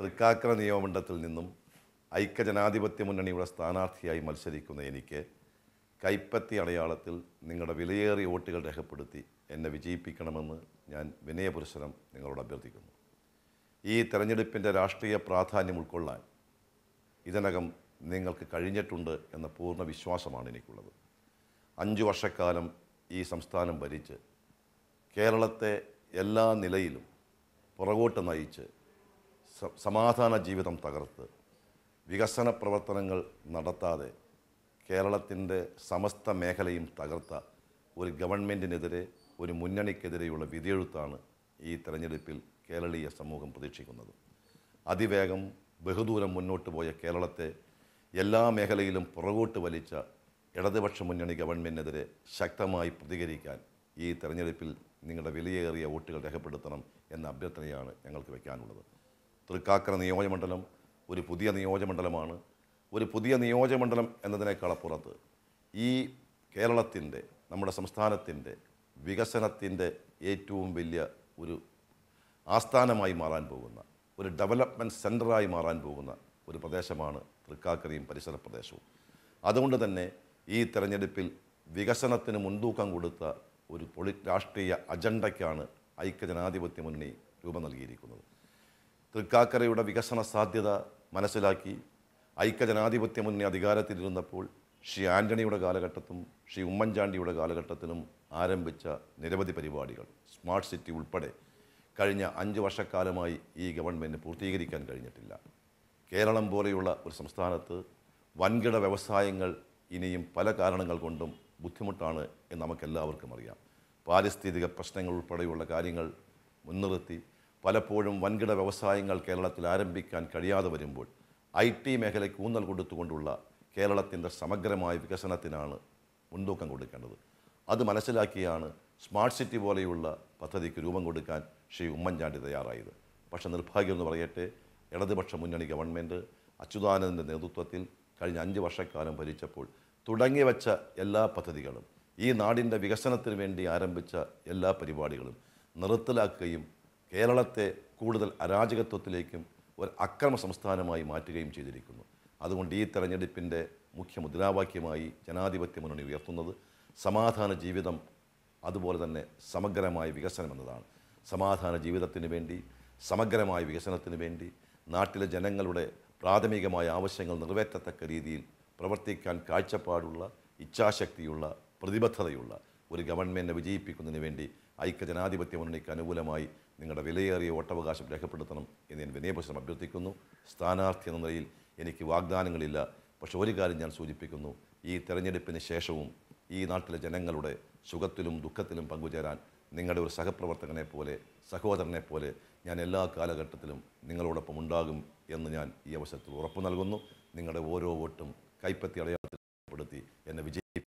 തൃക്കാക്കര നിയമമണ്ഡലത്തിൽ നിന്നും ഐക്യജനാധിപത്യ മുന്നണിയുടെ സ്ഥാനാർത്ഥിയായി മത്സരിക്കുന്ന എനിക്ക് കൈപ്പത്തി അടയാളത്തിൽ നിങ്ങളുടെ വിലയേറിയ വോട്ടുകൾ രേഖപ്പെടുത്തി എന്നെ വിജയിപ്പിക്കണമെന്ന് ഞാൻ വിനയപുരസ്സരം നിങ്ങളോട് അഭ്യർത്ഥിക്കുന്നു. ഈ തെരഞ്ഞെടുപ്പിൻ്റെ രാഷ്ട്രീയ പ്രാധാന്യം ഉൾക്കൊള്ളാൻ ഇതിനകം നിങ്ങൾക്ക് കഴിഞ്ഞിട്ടുണ്ട് എന്ന പൂർണ്ണ വിശ്വാസമാണ് എനിക്കുള്ളത്. 5 വർഷക്കാലം ഈ സംസ്ഥാനം ഭരിച്ച് കേരളത്തെ എല്ലാ നിലയിലും പുറകോട്ട് നയിച്ച് സമാധാന ജീവിതം തകർത്ത് വികസന പ്രവർത്തനങ്ങൾ നടത്താതെ കേരളത്തിൻ്റെ സമസ്ത മേഖലയും തകർത്ത ഒരു ഗവൺമെൻറ്റിനെതിരെ, ഒരു മുന്നണിക്കെതിരെയുള്ള വിധിയെഴുത്താണ് ഈ തെരഞ്ഞെടുപ്പിൽ കേരളീയ സമൂഹം പ്രതീക്ഷിക്കുന്നത്. അതിവേഗം ബഹുദൂരം മുന്നോട്ട് പോയ കേരളത്തെ എല്ലാ മേഖലയിലും പുറകോട്ട് വലിച്ച ഇടതുപക്ഷ മുന്നണി ഗവൺമെൻറ്റിനെതിരെ ശക്തമായി പ്രതികരിക്കാൻ ഈ തെരഞ്ഞെടുപ്പിൽ നിങ്ങളുടെ വിലയേറിയ വോട്ടുകൾ രേഖപ്പെടുത്തണം എന്ന അഭ്യർത്ഥനയാണ് ഞങ്ങൾക്ക് വയ്ക്കാനുള്ളത്. തൃക്കാക്കര നിയോജകമണ്ഡലം ഒരു പുതിയ നിയോജകമണ്ഡലമാണ്. ഒരു പുതിയ നിയോജകമണ്ഡലം എന്നതിനേക്കാളപ്പുറത്ത് ഈ കേരളത്തിൻ്റെ, നമ്മുടെ സംസ്ഥാനത്തിൻ്റെ വികസനത്തിൻ്റെ ഏറ്റവും വലിയ ഒരു ആസ്ഥാനമായി മാറാൻ പോകുന്ന, ഒരു ഡെവലപ്മെൻറ്റ് സെൻറ്ററായി മാറാൻ പോകുന്ന ഒരു പ്രദേശമാണ് തൃക്കാക്കരയും പരിസര പ്രദേശവും. അതുകൊണ്ട് തന്നെ ഈ തെരഞ്ഞെടുപ്പിൽ വികസനത്തിന് മുൻതൂക്കം കൊടുത്ത ഒരു രാഷ്ട്രീയ അജണ്ടയ്ക്കാണ് ഐക്യജനാധിപത്യ മുന്നണി രൂപം നൽകിയിരിക്കുന്നത്. തൃക്കാക്കരയുടെ വികസന സാധ്യത മനസ്സിലാക്കി ഐക്യജനാധിപത്യ മുന്നണി അധികാരത്തിലിരുന്നപ്പോൾ ശ്രീ ആൻ്റണിയുടെ കാലഘട്ടത്തിലും ശ്രീ ഉമ്മൻചാണ്ടിയുടെ കാലഘട്ടത്തിലും ആരംഭിച്ച നിരവധി പരിപാടികൾ, സ്മാർട്ട് സിറ്റി ഉൾപ്പെടെ കഴിഞ്ഞ 5 വർഷക്കാലമായി ഈ ഗവൺമെൻറ് പൂർത്തീകരിക്കാൻ കഴിഞ്ഞിട്ടില്ല. കേരളം പോലെയുള്ള ഒരു സംസ്ഥാനത്ത് വൻകിട വ്യവസായങ്ങൾ ഇനിയും പല കാരണങ്ങൾ കൊണ്ടും ബുദ്ധിമുട്ടാണ് എന്ന് നമുക്കെല്ലാവർക്കും അറിയാം. പാരിസ്ഥിതിക പ്രശ്നങ്ങൾ ഉൾപ്പെടെയുള്ള കാര്യങ്ങൾ മുൻനിർത്തി പലപ്പോഴും വൻകിട വ്യവസായങ്ങൾ കേരളത്തിൽ ആരംഭിക്കാൻ കഴിയാതെ വരുമ്പോൾ IT മേഖലയ്ക്ക് ഊന്നൽ കൊടുത്തുകൊണ്ടുള്ള കേരളത്തിൻ്റെ സമഗ്രമായ വികസനത്തിനാണ് മുൻതൂക്കം കൊടുക്കേണ്ടത്. അത് മനസ്സിലാക്കിയാണ് സ്മാർട്ട് സിറ്റി പോലെയുള്ള പദ്ധതിക്ക് രൂപം കൊടുക്കാൻ ശ്രീ ഉമ്മൻചാണ്ടി തയ്യാറായത്. പക്ഷേ നിർഭാഗ്യം എന്ന് പറയട്ടെ, ഇടതുപക്ഷ മുന്നണി ഗവൺമെൻറ് അച്യുതാനന്ദൻ്റെ നേതൃത്വത്തിൽ കഴിഞ്ഞ 5 വർഷക്കാലം ഭരിച്ചപ്പോൾ തുടങ്ങി വച്ച എല്ലാ പദ്ധതികളും, ഈ നാടിൻ്റെ വികസനത്തിന് വേണ്ടി ആരംഭിച്ച എല്ലാ പരിപാടികളും നിർത്തലാക്കുകയും കേരളത്തെ കൂടുതൽ അരാജകത്വത്തിലേക്കും ഒരു അക്രമ സംസ്ഥാനമായി മാറ്റുകയും ചെയ്തിരിക്കുന്നു. അതുകൊണ്ട് ഈ തെരഞ്ഞെടുപ്പിൻ്റെ മുഖ്യ മുദ്രാവാക്യമായി ജനാധിപത്യ മുന്നണി ഉയർത്തുന്നത് സമാധാന ജീവിതം, അതുപോലെ തന്നെ സമഗ്രമായ വികസനം എന്നതാണ്. സമാധാന ജീവിതത്തിന് വേണ്ടി, സമഗ്രമായ വികസനത്തിന് വേണ്ടി, നാട്ടിലെ ജനങ്ങളുടെ പ്രാഥമികമായ ആവശ്യങ്ങൾ നിറവേറ്റത്തക്ക രീതിയിൽ പ്രവർത്തിക്കാൻ കാഴ്ചപ്പാടുള്ള, ഇച്ഛാശക്തിയുള്ള, പ്രതിബദ്ധതയുള്ള ഒരു ഗവൺമെൻറ്റിനെ വിജയിപ്പിക്കുന്നതിന് വേണ്ടി ഐക്യജനാധിപത്യ മുന്നണിക്ക് അനുകൂലമായി നിങ്ങളുടെ വിലയേറിയ വോട്ടവകാശം രേഖപ്പെടുത്തണം എന്ന് ഞാൻ വിനയപുരസ്സരം അഭ്യർത്ഥിക്കുന്നു. സ്ഥാനാർത്ഥി എന്ന നിലയിൽ എനിക്ക് വാഗ്ദാനങ്ങളില്ല. പക്ഷെ ഒരു കാര്യം ഞാൻ സൂചിപ്പിക്കുന്നു, ഈ തെരഞ്ഞെടുപ്പിന് ശേഷവും ഈ നാട്ടിലെ ജനങ്ങളുടെ സുഖത്തിലും ദുഃഖത്തിലും പങ്കുചേരാൻ നിങ്ങളുടെ ഒരു സഹപ്രവർത്തകനെ പോലെ, സഹോദരനെ പോലെ ഞാൻ എല്ലാ കാലഘട്ടത്തിലും നിങ്ങളോടൊപ്പം ഉണ്ടാകും എന്ന് ഞാൻ ഈ അവസരത്തിൽ ഉറപ്പു നൽകുന്നു. നിങ്ങളുടെ ഓരോ വോട്ടും കൈപ്പത്തി അടയാളപ്പെടുത്തി എന്നെ വിജയിപ്പിക്കും.